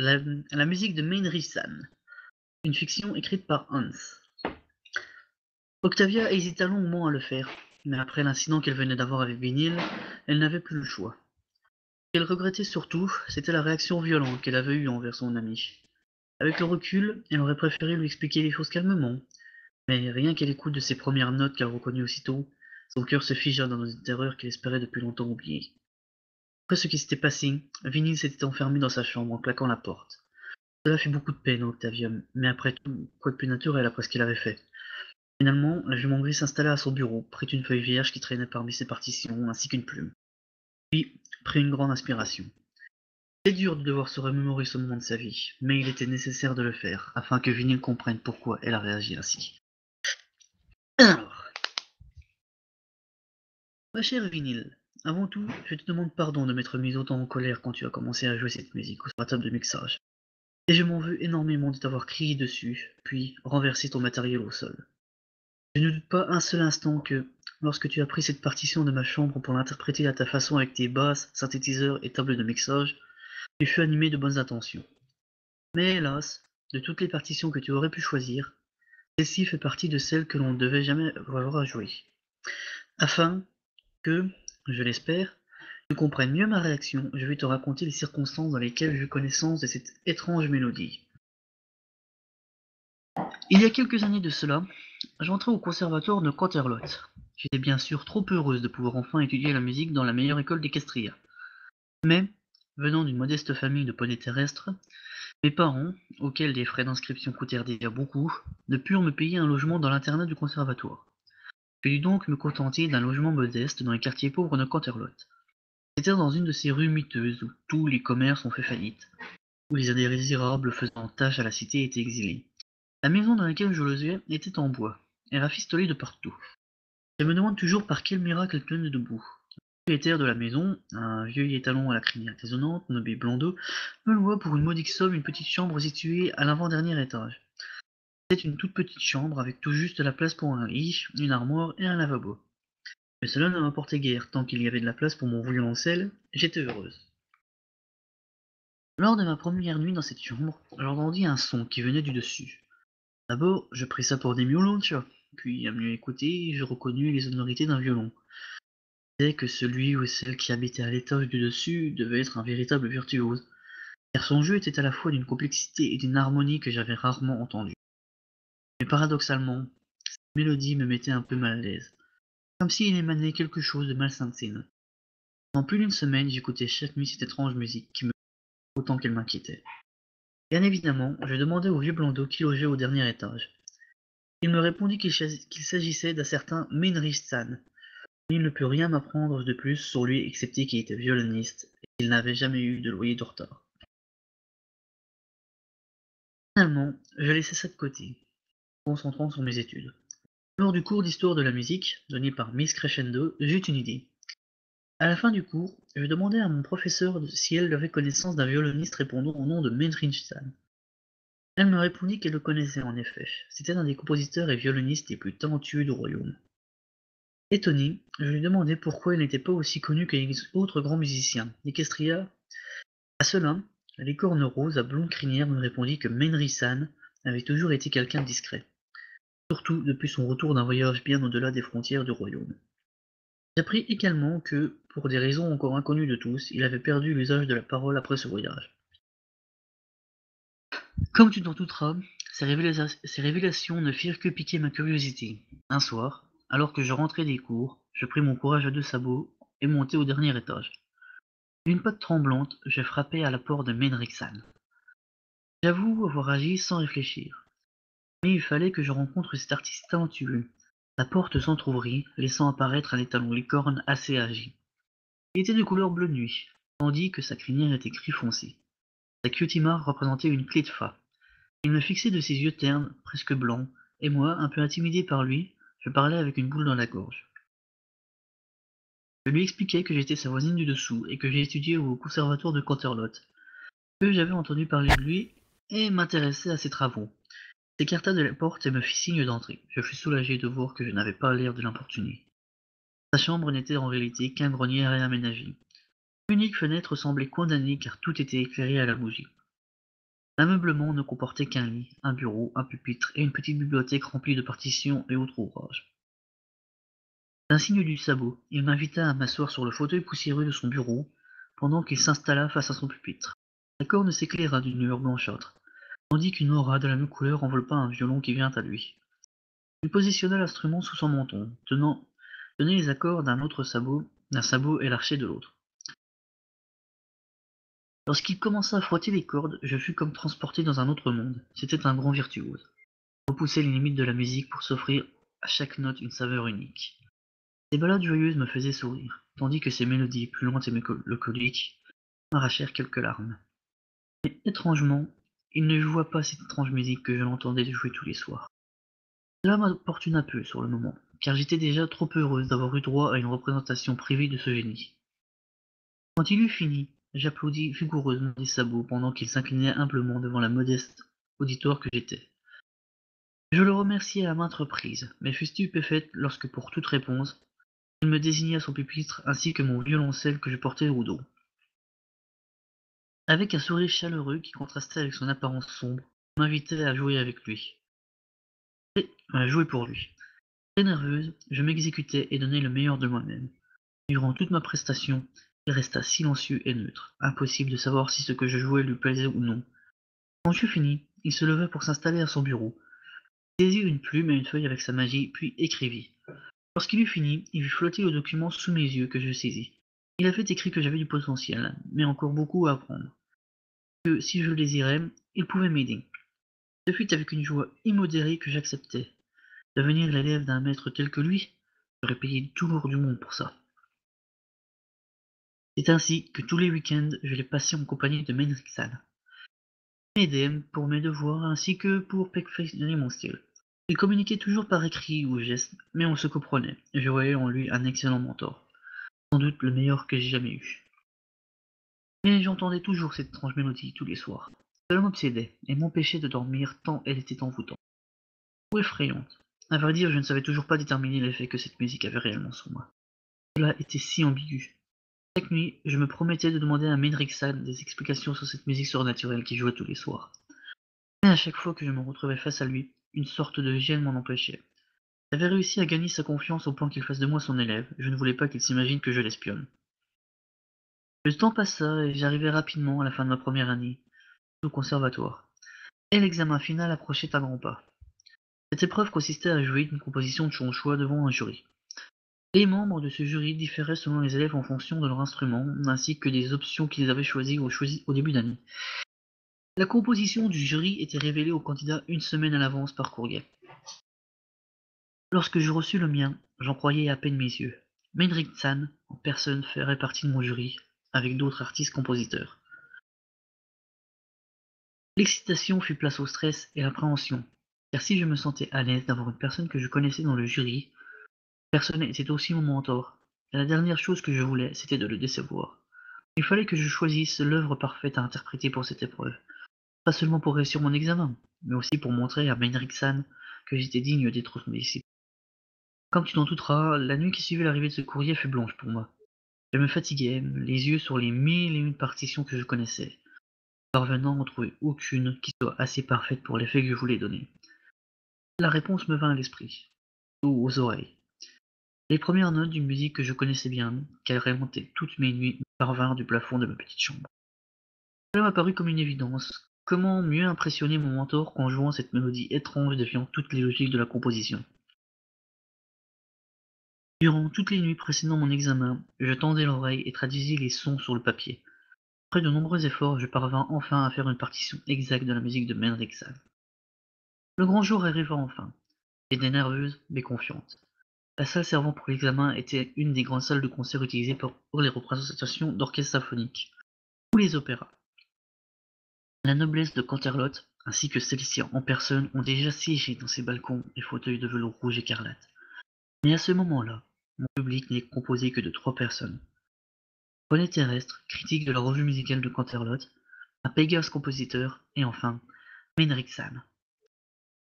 La, la musique de Meinri-san, une fiction écrite par Hans. Octavia hésita longuement à le faire, mais après l'incident qu'elle venait d'avoir avec Vinyl, elle n'avait plus le choix. Ce qu'elle regrettait surtout, c'était la réaction violente qu'elle avait eue envers son ami. Avec le recul, elle aurait préféré lui expliquer les choses calmement, mais rien qu'à l'écoute de ses premières notes qu'elle reconnut aussitôt, son cœur se figea dans une terreur qu'elle espérait depuis longtemps oublier. Après ce qui s'était passé, Vinyl s'était enfermé dans sa chambre en claquant la porte. Cela fit beaucoup de peine à Octavia, mais après tout, quoi de plus naturel après ce qu'il avait fait? Finalement, la jument grise s'installa à son bureau, prit une feuille vierge qui traînait parmi ses partitions, ainsi qu'une plume. Puis, prit une grande inspiration. C'est dur de devoir se remémorer ce moment de sa vie, mais il était nécessaire de le faire, afin que Vinyl comprenne pourquoi elle a réagi ainsi. Alors, ma chère Vinyl, avant tout, je te demande pardon de m'être mise autant en colère quand tu as commencé à jouer cette musique sur la table de mixage. Et je m'en veux énormément de t'avoir crié dessus, puis renversé ton matériel au sol. Je ne doute pas un seul instant que, lorsque tu as pris cette partition de ma chambre pour l'interpréter à ta façon avec tes basses, synthétiseurs et tables de mixage, tu fus animé de bonnes intentions. Mais hélas, de toutes les partitions que tu aurais pu choisir, celle-ci fait partie de celles que l'on ne devait jamais avoir à jouer. Afin que, je l'espère, tu comprennes mieux ma réaction, je vais te raconter les circonstances dans lesquelles j'eus connaissance de cette étrange mélodie. Il y a quelques années de cela, j'entrais au conservatoire de Canterlot. J'étais bien sûr trop heureuse de pouvoir enfin étudier la musique dans la meilleure école d'Equestria. Mais, venant d'une modeste famille de poneys terrestres, mes parents, auxquels les frais d'inscription coûtèrent déjà beaucoup, ne purent me payer un logement dans l'internat du conservatoire. Je dû donc me contenter d'un logement modeste dans les quartiers pauvres de Canterlot. C'était dans une de ces rues miteuses où tous les commerces ont fait faillite, où les indésirables faisant tache à la cité étaient exilés. La maison dans laquelle je logeais était en bois, et rafistolée de partout. Je me demande toujours par quel miracle elle tenait debout. Le propriétaire de la maison, un vieux étalon à la crinière grisonnante, nommé Blondeau, me loua pour une modique somme une petite chambre située à l'avant-dernier étage. C'était une toute petite chambre avec tout juste la place pour un lit, une armoire et un lavabo. Mais cela ne m'importait guère, tant qu'il y avait de la place pour mon violoncelle, j'étais heureuse. Lors de ma première nuit dans cette chambre, j'entendis un son qui venait du dessus. D'abord, je pris ça pour des violons, puis à mieux écouter, je reconnus les sonorités d'un violon. C'est que celui ou celle qui habitait à l'étage du dessus devait être un véritable virtuose, car son jeu était à la fois d'une complexité et d'une harmonie que j'avais rarement entendue. Mais paradoxalement, cette mélodie me mettait un peu mal à l'aise, comme s'il émanait quelque chose de malsain de ses notes. Pendant plus d'une semaine, j'écoutais chaque nuit cette étrange musique qui me autant qu'elle m'inquiétait. Bien évidemment, je demandai au vieux Blondeau qui logeait au dernier étage. Il me répondit qu'il s'agissait d'un certain Minri-san. Il ne put rien m'apprendre de plus sur lui excepté qu'il était violoniste et qu'il n'avait jamais eu de loyer de retard. Finalement, je laissai ça de côté, me concentrant sur mes études. Lors du cours d'histoire de la musique, donné par Miss Crescendo, j'eus une idée. À la fin du cours, je demandai à mon professeur si elle avait connaissance d'un violoniste répondant au nom de Minri-san. Elle me répondit qu'elle le connaissait en effet. C'était un des compositeurs et violonistes les plus talentueux du royaume. Étonné, je lui demandai pourquoi il n'était pas aussi connu que les autres grands musiciens. L'Equestria. À cela, la licorne rose à blonde crinière me répondit que Menri-san avait toujours été quelqu'un de discret, surtout depuis son retour d'un voyage bien au-delà des frontières du royaume. J'appris également que, pour des raisons encore inconnues de tous, il avait perdu l'usage de la parole après ce voyage. Comme tu t'en douteras, ces révélations ne firent que piquer ma curiosité. Un soir, alors que je rentrais des cours, je pris mon courage à deux sabots et montai au dernier étage. D'une patte tremblante, je frappai à la porte de Menrixan. J'avoue avoir agi sans réfléchir, mais il fallait que je rencontre cet artiste talentueux. La porte s'entr'ouvrit, laissant apparaître un étalon licorne assez âgé. Il était de couleur bleu nuit, tandis que sa crinière était gris foncé. Sa cutimare représentait une clé de fa. Il me fixait de ses yeux ternes, presque blancs, et moi, un peu intimidé par lui, je parlais avec une boule dans la gorge. Je lui expliquai que j'étais sa voisine du dessous et que j'étudiais au conservatoire de Canterlot, que j'avais entendu parler de lui et m'intéressais à ses travaux. Il s'écarta de la porte et me fit signe d'entrer. Je fus soulagé de voir que je n'avais pas l'air de l'importuner. Sa chambre n'était en réalité qu'un grenier réaménagé. L'unique fenêtre semblait condamnée car tout était éclairé à la bougie. L'ameublement ne comportait qu'un lit, un bureau, un pupitre et une petite bibliothèque remplie de partitions et autres ouvrages. D'un signe du sabot, il m'invita à m'asseoir sur le fauteuil poussiéreux de son bureau, pendant qu'il s'installa face à son pupitre. La corne s'éclaira d'une lueur blanchâtre, tandis qu'une aura de la même couleur enveloppa un violon qui vint à lui. Il positionna l'instrument sous son menton, tenait les accords d'un sabot et l'archet de l'autre. Lorsqu'il commença à frotter les cordes, je fus comme transporté dans un autre monde. C'était un grand virtuose. Il repoussait les limites de la musique pour s'offrir à chaque note une saveur unique. Ses ballades joyeuses me faisaient sourire, tandis que ses mélodies plus lentes et mélancoliques m'arrachèrent quelques larmes. Mais étrangement, il ne joua pas cette étrange musique que je l'entendais jouer tous les soirs. Cela m'importuna peu sur le moment, car j'étais déjà trop heureuse d'avoir eu droit à une représentation privée de ce génie. Quand il eut fini, j'applaudis vigoureusement des sabots pendant qu'il s'inclinait humblement devant la modeste auditoire que j'étais. Je le remerciai à maintes reprises, mais fus stupéfaite lorsque, pour toute réponse, il me désigna son pupitre ainsi que mon violoncelle que je portais au dos. Avec un sourire chaleureux qui contrastait avec son apparence sombre, il m'invitait à jouer avec lui, et à jouer pour lui. Très nerveuse, je m'exécutais et donnais le meilleur de moi-même. Durant toute ma prestation, il resta silencieux et neutre, impossible de savoir si ce que je jouais lui plaisait ou non. Quand j'eus fini, il se leva pour s'installer à son bureau, saisit une plume et une feuille avec sa magie, puis écrivit. Lorsqu'il eut fini, il vit flotter le document sous mes yeux que je saisis. Il avait écrit que j'avais du potentiel, mais encore beaucoup à apprendre, que si je le désirais, il pouvait m'aider. Ce fut avec une joie immodérée que j'acceptai. Devenir l'élève d'un maître tel que lui, j'aurais payé tout l'or du monde pour ça. C'est ainsi que tous les week-ends, je les passais en compagnie de Menriksal. Il m'aidait pour mes devoirs ainsi que pour perfectionner mon style. Il communiquait toujours par écrit ou geste, mais on se comprenait, et je voyais en lui un excellent mentor, sans doute le meilleur que j'ai jamais eu. Mais j'entendais toujours cette étrange mélodie tous les soirs. Cela m'obsédait, et m'empêchait de dormir tant elle était envoûtante, ou effrayante. À vrai dire, je ne savais toujours pas déterminer l'effet que cette musique avait réellement sur moi. Cela était si ambigu. Chaque nuit, je me promettais de demander à Menriksal des explications sur cette musique surnaturelle qui jouait tous les soirs. Mais à chaque fois que je me retrouvais face à lui, une sorte de gêne m'en empêchait. J'avais réussi à gagner sa confiance au point qu'il fasse de moi son élève, je ne voulais pas qu'il s'imagine que je l'espionne. Le temps passa et j'arrivai rapidement à la fin de ma première année, au conservatoire. Et l'examen final approchait à grands pas. Cette épreuve consistait à jouer une composition de son choix devant un jury. Les membres de ce jury différaient selon les élèves en fonction de leur instrument, ainsi que des options qu'ils avaient choisies au début d'année. La composition du jury était révélée aux candidats une semaine à l'avance par courrier. Lorsque je reçus le mien, j'en croyais à peine mes yeux. Meinrich Zahn, en personne, ferait partie de mon jury, avec d'autres artistes-compositeurs. L'excitation fit place au stress et l'appréhension, car si je me sentais à l'aise d'avoir une personne que je connaissais dans le jury, personne était aussi mon mentor. Et la dernière chose que je voulais, c'était de le décevoir. Il fallait que je choisisse l'œuvre parfaite à interpréter pour cette épreuve, pas seulement pour réussir mon examen, mais aussi pour montrer à Meinrich Zahn que j'étais digne d'être son disciple. Comme tu t'en douteras, la nuit qui suivit l'arrivée de ce courrier fut blanche pour moi. Je me fatiguais, les yeux sur les mille et une partitions que je connaissais, parvenant à en trouver aucune qui soit assez parfaite pour l'effet que je voulais donner. La réponse me vint à l'esprit, ou aux oreilles. Les premières notes d'une musique que je connaissais bien, qu'elle remontait toutes mes nuits, me parvinrent du plafond de ma petite chambre. Cela m'apparut comme une évidence. Comment mieux impressionner mon mentor qu'en jouant cette mélodie étrange défiant toutes les logiques de la composition? Durant toutes les nuits précédant mon examen, je tendais l'oreille et traduisis les sons sur le papier. Après de nombreux efforts, je parvins enfin à faire une partition exacte de la musique de Mendelssohn. Le grand jour arriva enfin. J'étais nerveuse, mais confiante. La salle servant pour l'examen était une des grandes salles de concert utilisées pour les représentations d'orchestres symphoniques, ou les opéras. La noblesse de Canterlot, ainsi que celle-ci en personne, ont déjà siégé dans ces balcons et fauteuils de velours rouge écarlate. Mais à ce moment-là, mon public n'est composé que de 3 personnes. René Terrestre, critique de la revue musicale de Canterlot, un Pégase compositeur, et enfin, Meinrich Zahn.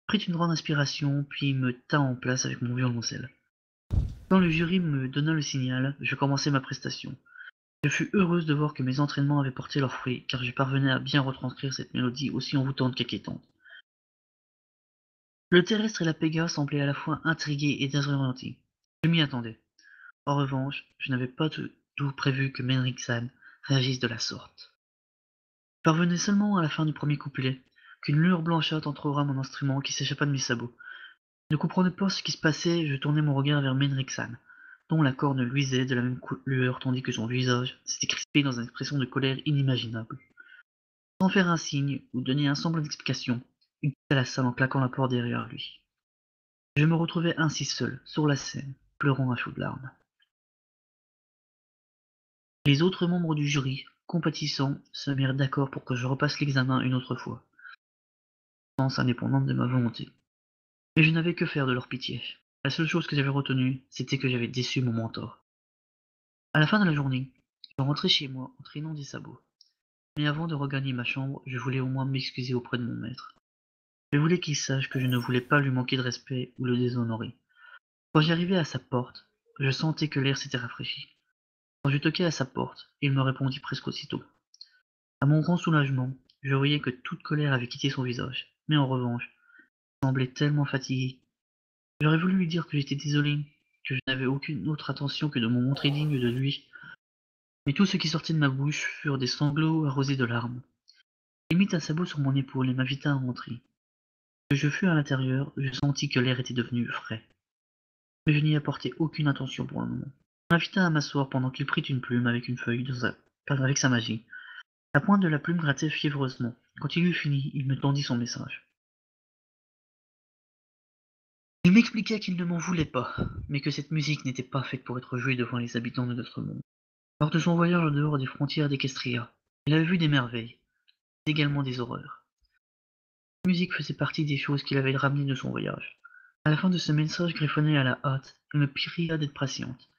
Prit une grande inspiration, puis me tint en place avec mon violoncelle. Quand le jury me donna le signal, je commençai ma prestation. Je fus heureuse de voir que mes entraînements avaient porté leurs fruits, car je parvenais à bien retranscrire cette mélodie aussi envoûtante qu'inquiétante. Le terrestre et la Péga semblaient à la fois intrigués et désorientés. Je m'y attendais. En revanche, je n'avais pas du tout prévu que Menrixhan réagisse de la sorte. Je parvenais seulement à la fin du premier couplet, qu'une lueur blanchâtre entoura mon instrument qui s'échappa de mes sabots. Ne comprenant pas ce qui se passait, je tournai mon regard vers Menrixhan, dont la corne luisait de la même lueur tandis que son visage s'était crispé dans une expression de colère inimaginable. Sans faire un signe ou donner un semblant d'explication, il quitta la salle en claquant la porte derrière lui. Je me retrouvai ainsi seul, sur la scène, pleurant à chaudes larmes. Les autres membres du jury, compatissants, se mirent d'accord pour que je repasse l'examen une autre fois, sans indépendante de ma volonté. Mais je n'avais que faire de leur pitié. La seule chose que j'avais retenue, c'était que j'avais déçu mon mentor. À la fin de la journée, je rentrai chez moi en traînant des sabots. Mais avant de regagner ma chambre, je voulais au moins m'excuser auprès de mon maître. Je voulais qu'il sache que je ne voulais pas lui manquer de respect ou le déshonorer. Quand j'arrivai à sa porte, je sentais que l'air s'était rafraîchi. Quand je toquai à sa porte, il me répondit presque aussitôt. À mon grand soulagement, je voyais que toute colère avait quitté son visage, mais en revanche, il semblait tellement fatigué. J'aurais voulu lui dire que j'étais désolé, que je n'avais aucune autre intention que de me montrer digne de lui, mais tout ce qui sortit de ma bouche furent des sanglots arrosés de larmes. Il mit un sabot sur mon épaule et m'invita à rentrer. Que je fus à l'intérieur, je sentis que l'air était devenu frais, mais je n'y apportais aucune attention pour le moment. Il m'invita à m'asseoir pendant qu'il prit une plume avec une feuille avec sa magie. La pointe de la plume grattait fiévreusement. Quand il eut fini, il me tendit son message. Il m'expliqua qu'il ne m'en voulait pas, mais que cette musique n'était pas faite pour être jouée devant les habitants de notre monde. Lors de son voyage en dehors des frontières d'Equestria, il avait vu des merveilles, mais également des horreurs. La musique faisait partie des choses qu'il avait ramenées de son voyage. À la fin de ce message griffonné à la hâte, il me pria d'être patiente,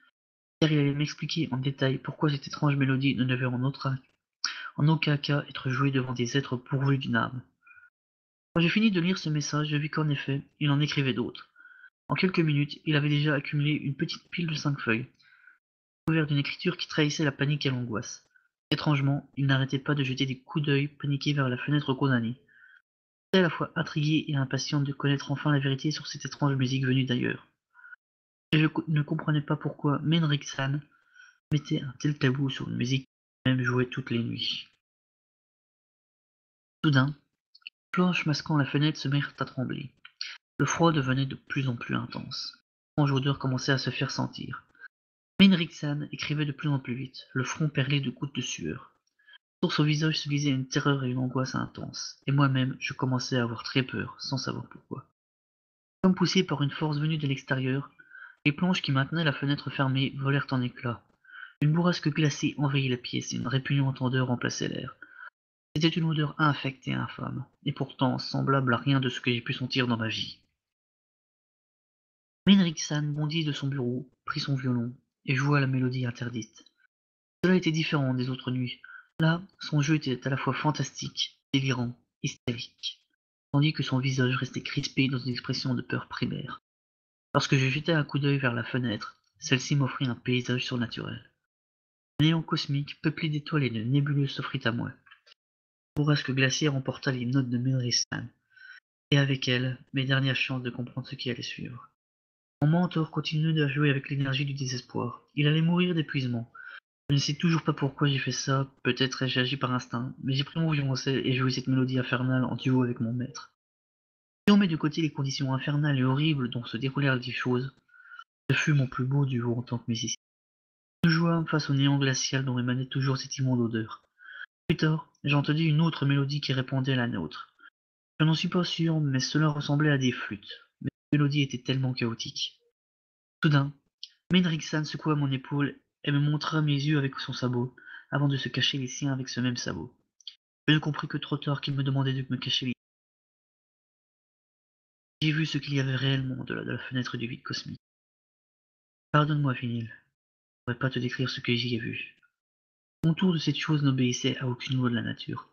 car il allait m'expliquer en détail pourquoi cette étrange mélodie ne devait en aucun cas être jouée devant des êtres pourvus d'une âme. Quand j'ai fini de lire ce message, je vis qu'en effet, il en écrivait d'autres. En quelques minutes, il avait déjà accumulé une petite pile de 5 feuilles, couvert d'une écriture qui trahissait la panique et l'angoisse. Étrangement, il n'arrêtait pas de jeter des coups d'œil paniqués vers la fenêtre condamnée. J'étais à la fois intrigué et impatient de connaître enfin la vérité sur cette étrange musique venue d'ailleurs. Et je ne comprenais pas pourquoi Menrixhan mettait un tel tabou sur une musique qui même jouait toutes les nuits. Soudain, les planches masquant la fenêtre se mirent à trembler. Le froid devenait de plus en plus intense. L'étrange odeur commençait à se faire sentir. Menrixhan écrivait de plus en plus vite, le front perlé de gouttes de sueur. Sur son visage se lisaient une terreur et une angoisse intenses, et moi-même je commençais à avoir très peur, sans savoir pourquoi. Comme poussé par une force venue de l'extérieur, les planches qui maintenaient la fenêtre fermée volèrent en éclats. Une bourrasque glacée envahit la pièce et une répugnante odeur remplaçait l'air. C'était une odeur infecte et infâme, et pourtant semblable à rien de ce que j'ai pu sentir dans ma vie. Menrixhan bondit de son bureau, prit son violon, et joua la mélodie interdite. Cela était différent des autres nuits. Là, son jeu était à la fois fantastique, délirant, hystérique, tandis que son visage restait crispé dans une expression de peur primaire. Lorsque je jetai un coup d'œil vers la fenêtre, celle-ci m'offrit un paysage surnaturel. Un néant cosmique, peuplé d'étoiles et de nébuleuses s'offrit à moi. La bourrasque glaciaire emporta les notes de Menrixhan, et avec elles, mes dernières chances de comprendre ce qui allait suivre. Mon mentor continuait à jouer avec l'énergie du désespoir. Il allait mourir d'épuisement. Je ne sais toujours pas pourquoi j'ai fait ça, peut-être ai-je agi par instinct, mais j'ai pris mon violoncelle et joué cette mélodie infernale en duo avec mon maître. Si on met de côté les conditions infernales et horribles dont se déroulèrent les choses, ce fut mon plus beau duo en tant que musicien. Nous jouâmes face au néant glacial dont émanait toujours cette immonde odeur. Plus tard, j'entendis une autre mélodie qui répondait à la nôtre. Je n'en suis pas sûr, mais cela ressemblait à des flûtes. Mais la mélodie était tellement chaotique. Soudain, Menrixhan secoua mon épaule et me montra mes yeux avec son sabot, avant de se cacher les siens avec ce même sabot. Je ne compris que trop tard qu'il me demandait de me cacher les yeux. J'ai vu ce qu'il y avait réellement au-delà de la fenêtre du vide cosmique. Pardonne-moi, Vinyle, je ne pourrais pas te décrire ce que j'y ai vu. Le contour de cette chose n'obéissait à aucune loi de la nature.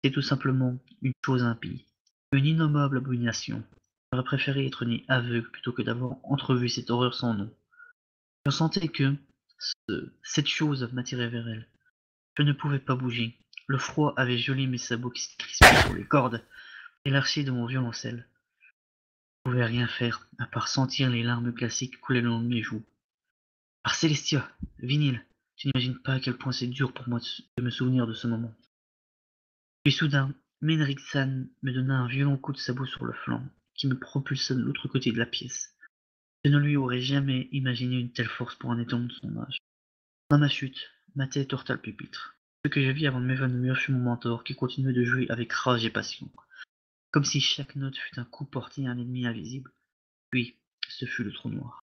C'était tout simplement une chose impie, une innommable abomination. J'aurais préféré être né aveugle plutôt que d'avoir entrevu cette horreur sans nom. Je sentais que, Cette chose m'attirait vers elle. Je ne pouvais pas bouger. Le froid avait gelé mes sabots qui se crispaient sur les cordes et l'archier de mon violoncelle. Je ne pouvais rien faire, à part sentir les larmes glacées qui coulaient le long de mes joues. Par Célestia, vinyle, tu n'imagines pas à quel point c'est dur pour moi de me souvenir de ce moment. Puis soudain, Menric-san me donna un violent coup de sabot sur le flanc, qui me propulsa de l'autre côté de la pièce. Je ne lui aurais jamais imaginé une telle force pour un étalon de son âge. Dans ma chute, ma tête heurta le pupitre. Ce que je vis avant de m'évanouir fut mon mentor qui continuait de jouer avec rage et passion, comme si chaque note fût un coup porté à un ennemi invisible. Puis, ce fut le trou noir.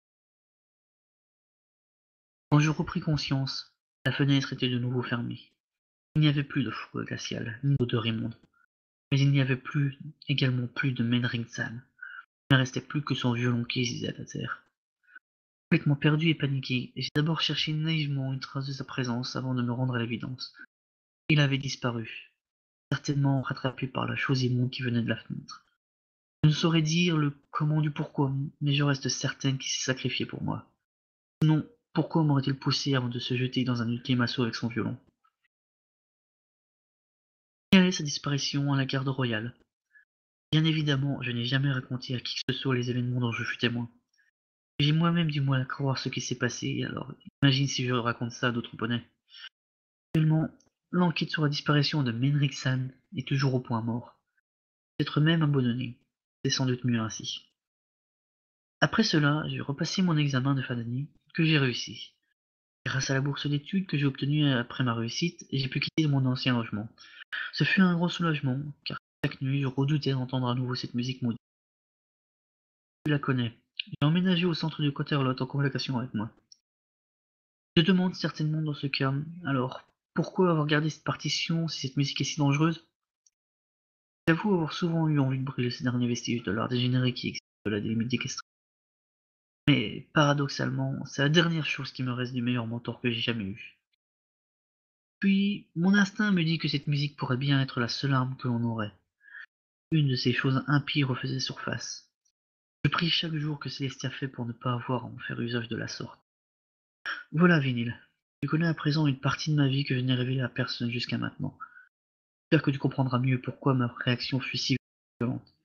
Quand je repris conscience, la fenêtre était de nouveau fermée. Il n'y avait plus de froid glacial, ni d'odeur immonde. Mais il n'y avait également plus de Menring-san. Il ne restait plus que son violon qui gisait à terre. Complètement perdu et paniqué, j'ai d'abord cherché naïvement une trace de sa présence avant de me rendre à l'évidence. Il avait disparu, certainement rattrapé par la chose immonde qui venait de la fenêtre. Je ne saurais dire le comment du pourquoi, mais je reste certaine qu'il s'est sacrifié pour moi. Sinon, pourquoi m'aurait-il poussé avant de se jeter dans un ultime assaut avec son violon? Quelle est sa disparition à la garde royale? Bien évidemment, je n'ai jamais raconté à qui que ce soit les événements dont je fus témoin. J'ai moi-même du mal à croire ce qui s'est passé, alors imagine si je raconte ça à d'autres poneys. Actuellement, l'enquête sur la disparition de Menric-san est toujours au point mort. Peut-être même abandonnée. C'est sans doute mieux ainsi. Après cela, j'ai repassé mon examen de fin d'année, que j'ai réussi. Grâce à la bourse d'études que j'ai obtenue après ma réussite, j'ai pu quitter mon ancien logement. Ce fut un gros soulagement, car chaque nuit je redoutais d'entendre à nouveau cette musique maudite. Tu la connais. J'ai emménagé au centre de Cotterlot en colocation avec moi. Je demande certainement dans ce cas, alors, pourquoi avoir gardé cette partition si cette musique est si dangereuse? J'avoue avoir souvent eu envie de brûler ces derniers vestiges de l'art dégénéré qui existe de la limite équestre. Mais paradoxalement, c'est la dernière chose qui me reste du meilleur mentor que j'ai jamais eu. Puis, mon instinct me dit que cette musique pourrait bien être la seule arme que l'on aurait. Une de ces choses impies refaisait surface. Je prie chaque jour que Célestia fait pour ne pas avoir à en faire usage de la sorte. Voilà, Vinyle. Tu connais à présent une partie de ma vie que je n'ai révélée à personne jusqu'à maintenant. J'espère que tu comprendras mieux pourquoi ma réaction fut si violente.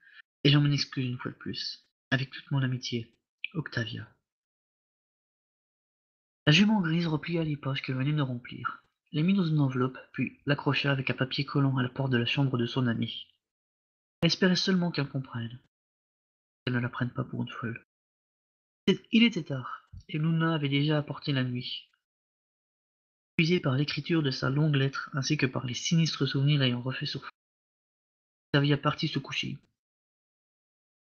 Et j'en m'en excuse une fois de plus. Avec toute mon amitié, Octavia. La jument grise replia les pages qu'elle venait de remplir, les mit dans une enveloppe, puis l'accrocha avec un papier collant à la porte de la chambre de son amie. Elle espérait seulement qu'elle comprenne, qu'elle ne la prenne pas pour une folle. Il était tard, et Luna avait déjà apporté la nuit, épuisée par l'écriture de sa longue lettre ainsi que par les sinistres souvenirs l'ayant refait surface. Octavia partit se coucher.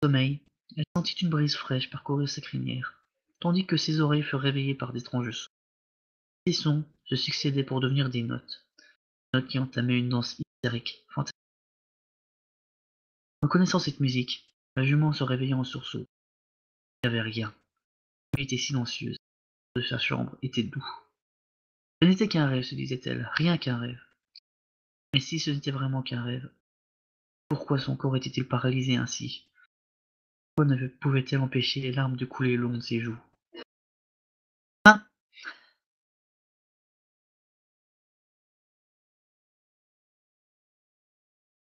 Sommeil, elle sentit une brise fraîche parcourir sa crinière, tandis que ses oreilles furent réveillées par d'étranges sons. Ces sons se succédaient pour devenir des notes qui entamaient une danse hystérique, fantastique. En connaissant cette musique, la jument se réveilla en sursaut. Il n'y avait rien. La nuit était silencieuse. De sa chambre était doux. Ce n'était qu'un rêve, se disait-elle, rien qu'un rêve. Mais si ce n'était vraiment qu'un rêve, pourquoi son corps était-il paralysé ainsi? Pourquoi ne pouvait-elle empêcher les larmes de couler le long de ses joues?